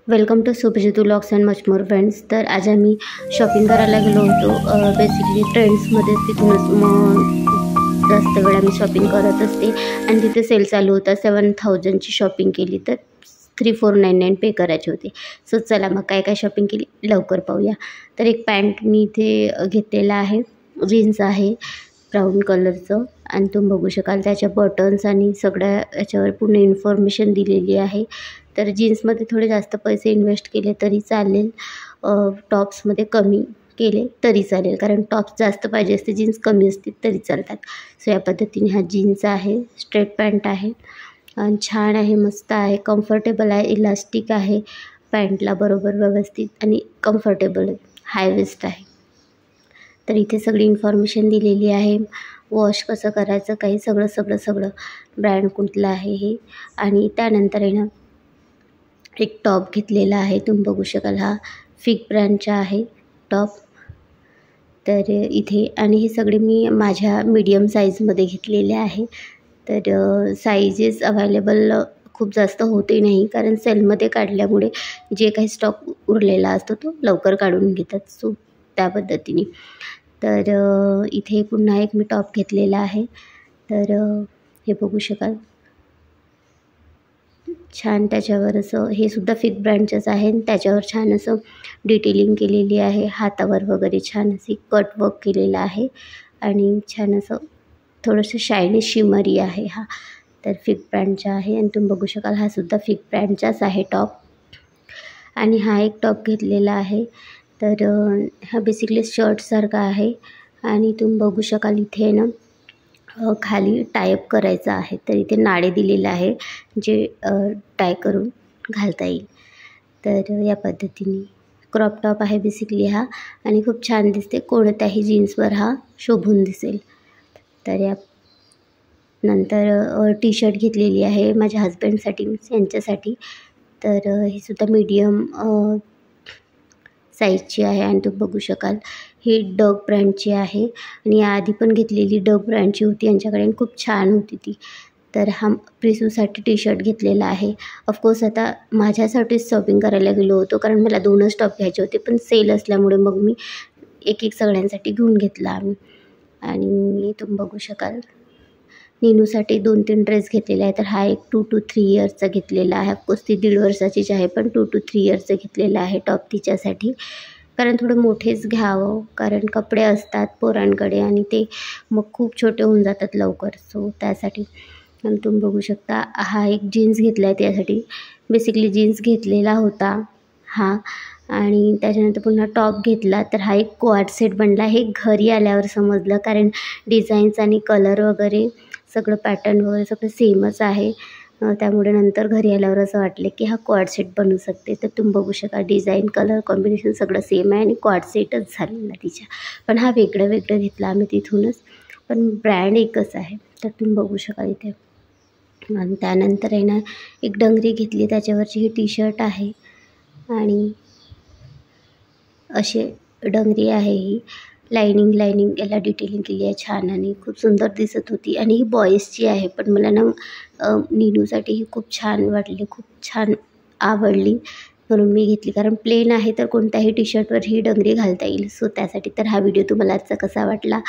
Welcome to Subhajit vlogs and much more friends. तर आज आम्ही शॉपिंग करायला गेलो होतो. बेसिकली ट्रेंड्समध्येच तिथूनच मग जास्त वेळ आम्ही शॉपिंग करत असते आणि तिथे सेल चालू होता. 7000ची शॉपिंग केली तर 3499 पे करायचे होते. सो चला मग काय काय शॉपिंग केली लवकर पाहूया. तर एक पॅन्ट मी इथे घेतलेला आहे, जीन्स आहे ब्राऊन कलरचं आणि तुम्ही बघू शकाल त्याच्या बटन्स आणि सगळ्या याच्यावर पूर्ण इन्फॉर्मेशन दिलेली आहे. तर जीन्समध्ये थोडे जास्त पैसे इन्व्हेस्ट केले तरी चालेल, टॉप्समध्ये कमी केले तरी चालेल, कारण टॉप्स जास्त पाहिजे असते, जीन्स कमी असते तरी चालतात. सो या पद्धतीने हा जीन्स आहे, स्ट्रेट पॅन्ट आहे आणि छान आहे, मस्त आहे, कम्फर्टेबल आहे, इलास्टिक आहे पॅन्टला बरोबर व्यवस्थित आणि कम्फर्टेबल हाय वेस्ट आहे. तर इथे सगळी इन्फॉर्मेशन दिलेली आहे, वॉश कसं करायचं काही सगळं ब्रँड कुठला आहे हे. आणि त्यानंतर आहे ना एक टॉप घेतलेला आहे, तुम्ही बघू शकाल हा फिग ब्रँडचा आहे टॉप. तर इथे आणि हे सगळे मी माझ्या मीडियम साईजमध्ये घेतलेले आहे. तर साईजेस अवेलेबल खूप जास्त होते नाही, कारण सेलमध्ये काढल्यामुळे जे काही स्टॉक उरलेला असतो तो लवकर काढून घेतात, सो त्या पद्धतीने. तर इथे पुन्हा एक मी टॉप घेतलेला आहे. तर हे बघू शकाल छान, त्याच्यावर असं हे सुद्धा फिग ब्रँडचंच आहे, त्याच्यावर छान असं डिटेलिंग केलेली आहे, हातावर वगैरे छान अशी कट वर्क केलेलं आहे आणि छान असं थोडंसं शायनी शिमरी आहे हा. तर फिग ब्रँडचा आहे आणि तुम्ही बघू शकाल हा सुद्धा फिग ब्रँडचाच आहे टॉप. आणि हा एक टॉप घेतलेला आहे. तर हा बेसिकली शर्टसारखा आहे आणि तुम्ही बघू शकाल इथे ना खाली टायअप करायचं आहे, तर इथे नाडे दिलेले आहे जे टाय करून घालता येईल. तर या पद्धतीने क्रॉप टॉप आहे बेसिकली हा आणि खूप छान दिसते, कोणत्याही जीन्सवर हा शोभून दिसेल. तर या नंतर टी शर्ट घेतलेली आहे माझ्या हजबंडसाठी, यांच्यासाठी. तर ही सुद्धा मीडियम साईजची आहे आणि तुम्ही बघू शकाल ही डग ब्रँडची आहे आणि याआधी पण घेतलेली डग ब्रँडची होती यांच्याकडे आणि खूप छान होती ती. तर हा प्रिसूसाठी टी शर्ट घेतलेला आहे. ऑफकोर्स आता माझ्यासाठीच शॉपिंग करायला गेलो होतो, कारण मला 2च टॉप घ्यायचे होते, पण सेल असल्यामुळे मग मी एक सगळ्यांसाठी घेऊन घेतला आम्ही. आणि तुम्ही बघू शकाल नीनूसाठी 2-3 ड्रेस घेतलेले आहे. तर हा एक 2 to 3 इयर्सचा घेतलेला आहे. ऑफकोर्स ती 1.5 वर्षाचीच आहे, पण 2 to 3 इयर्सचं घेतलेलं आहे टॉप तिच्यासाठी, कारण थोडं मोठेच घ्यावं, कारण कपडे असतात पोरांकडे आणि ते मग खूप छोटे होऊन जातात लवकर, सो त्यासाठी. आणि तुम्ही बघू शकता हा एक जीन्स घेतला आहे त्यासाठी, बेसिकली जीन्स घेतलेला होता हा आणि त्याच्यानंतर पुन्हा टॉप घेतला. तर हा एक क्वाड सेट बनला, हे घरी आल्यावर समजलं, कारण डिझाईन्स आणि कलर वगैरे सगळं पॅटर्न वगैरे सगळं सेमच आहे, त्यामुळे नंतर घरी आल्यावर असं वाटलं की हा क्वाड सेट बनू शकते. तर तुम्ही बघू शकाल डिझाईन कलर कॉम्बिनेशन सगळं सेम आहे आणि क्वाड सेटच झालेला तिच्या, पण हा वेगळं घेतला आम्ही तिथूनच, पण ब्रँड एकच आहे. तर तुम्ही बघू शकाल इथे. आणि त्यानंतर आहे ना एक डंगरी घेतली, त्याच्यावरची ही टी शर्ट आहे आणि असे डंगरी आहे, ही लायनिंग याला डिटेलिंग केली आहे छान आणि खूप सुंदर दिसत होती. आणि ही बॉईजची आहे, पण मला ना नीनूसाठी ही खूप छान वाटली, खूप छान आवडली म्हणून मी घेतली, कारण प्लेन आहे तर कोणत्याही टी शर्टवर ही डंगरी घालता येईल, सो त्यासाठी. तर हा व्हिडिओ तुम्हाला आजचा कसा वाटला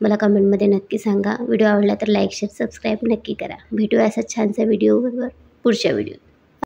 मला कमेंटमध्ये नक्की सांगा. व्हिडिओ आवडला तर लाईक शेअर सबस्क्राईब नक्की करा. भेटूया असाच छानसा व्हिडिओ बरोबर पुढच्या व्हिडिओ.